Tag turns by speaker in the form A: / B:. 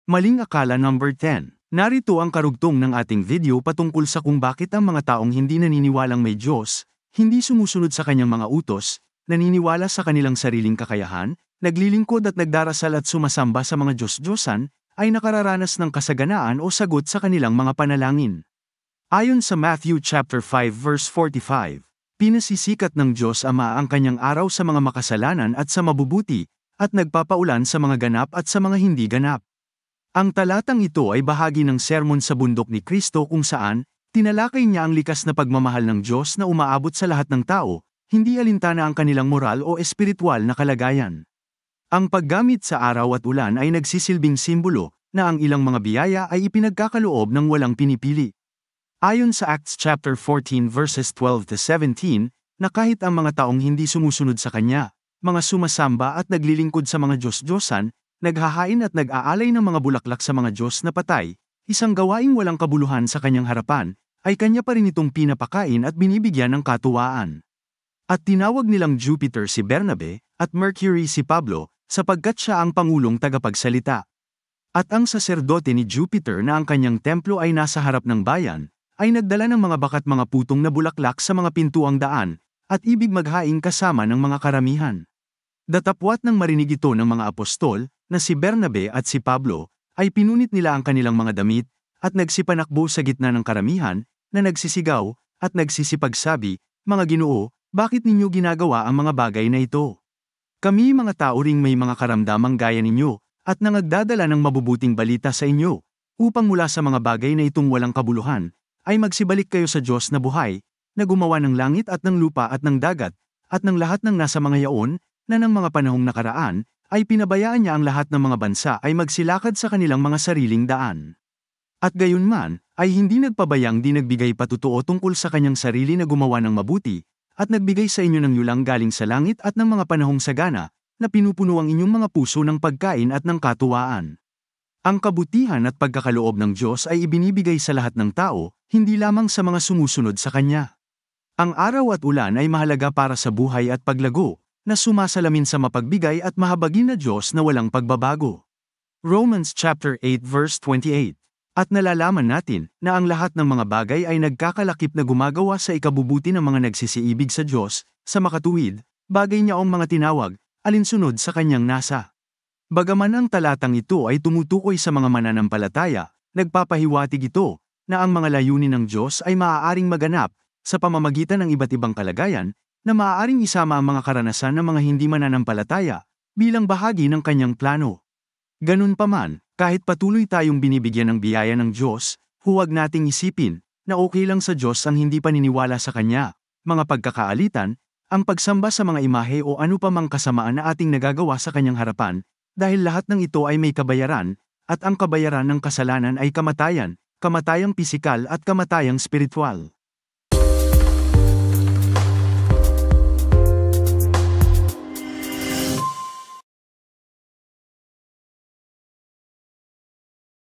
A: Maling akala number 10. Narito ang karugtong ng ating video patungkol sa kung bakit ang mga taong hindi naniniwalang may Diyos, hindi sumusunod sa kanyang mga utos, naniniwala sa kanilang sariling kakayahan, naglilingkod at nagdarasal at sumasamba sa mga Diyos-Diyosan, ay nakararanas ng kasaganaan o sagot sa kanilang mga panalangin. Ayon sa Matthew chapter 5 verse 45, pinasisikat ng Diyos Ama ang kanyang araw sa mga makasalanan at sa mabubuti, at nagpapaulan sa mga ganap at sa mga hindi ganap. Ang talatang ito ay bahagi ng sermon sa bundok ni Kristo kung saan, tinalakay niya ang likas na pagmamahal ng Diyos na umaabot sa lahat ng tao, hindi alintana ang kanilang moral o espiritual na kalagayan. Ang paggamit sa araw at ulan ay nagsisilbing simbolo na ang ilang mga biyaya ay ipinagkakaloob ng walang pinipili. Ayon sa Acts chapter 14 verses 12 to 17, na kahit ang mga taong hindi sumusunod sa Kanya, mga sumasamba at naglilingkod sa mga Diyos-Diyosan, naghahain at nag-aalay ng mga bulaklak sa mga Diyos na patay, isang gawaing walang kabuluhan sa kanyang harapan, ay kanya pa rin itong pinapakain at binibigyan ng katuwaan. At tinawag nilang Jupiter si Bernabe, at Mercury si Pablo, sapagkat siya ang pangulong tagapagsalita. At ang saserdote ni Jupiter na ang kanyang templo ay nasa harap ng bayan, ay nagdala ng mga bakat mga putong na bulaklak sa mga pintuang daan, at ibig maghain kasama ng mga karamihan. Datapwat ng marinig ito ng mga apostol, na si Bernabe at si Pablo, ay pinunit nila ang kanilang mga damit, at nagsipanakbo sa gitna ng karamihan, na nagsisigaw, at nagsisipagsabi, "Mga Ginoo, bakit ninyo ginagawa ang mga bagay na ito? Kami mga tao ring may mga karamdamang gaya ninyo, at nangagdadala ng mabubuting balita sa inyo, upang mula sa mga bagay na itong walang kabuluhan, ay magsibalik kayo sa Diyos na buhay, na gumawa ng langit at ng lupa at ng dagat, at ng lahat ng nasa mga yaon, na ng mga panahong nakaraan, ay pinabayaan niya ang lahat ng mga bansa ay magsilakad sa kanilang mga sariling daan. At gayunman, ay hindi nagpabayang di nagbigay patutuo tungkol sa kanyang sarili na gumawa ng mabuti, at nagbigay sa inyo ng yulang galing sa langit at ng mga panahong sagana, na pinupuno ang inyong mga puso ng pagkain at ng katuwaan. Ang kabutihan at pagkakaloob ng Diyos ay ibinibigay sa lahat ng tao, hindi lamang sa mga sumusunod sa Kanya. Ang araw at ulan ay mahalaga para sa buhay at paglago, na sumasalamin sa mapagbigay at mahabagin na Diyos na walang pagbabago. Romans chapter 8 verse 28. At nalalaman natin na ang lahat ng mga bagay ay nagkakalakip na gumagawa sa ikabubuti ng mga nagsisiibig sa Diyos, sa makatuwid, bagay niya ang mga tinawag, alinsunod sa kanyang nasa. Bagaman ang talatang ito ay tumutukoy sa mga mananampalataya, nagpapahiwatig ito, na ang mga layunin ng Diyos ay maaaring maganap, sa pamamagitan ng iba't ibang kalagayan, na maaaring isama ang mga karanasan ng mga hindi mananampalataya, bilang bahagi ng kanyang plano. Ganun pa man, kahit patuloy tayong binibigyan ng biyaya ng Diyos, huwag nating isipin, na okay lang sa Diyos ang hindi paniniwala sa Kanya, mga pagkakaalitan, ang pagsamba sa mga imahe o ano pa mang kasamaan na ating nagagawa sa Kanyang harapan, dahil lahat ng ito ay may kabayaran, at ang kabayaran ng kasalanan ay kamatayan, kamatayang pisikal at kamatayang spiritual.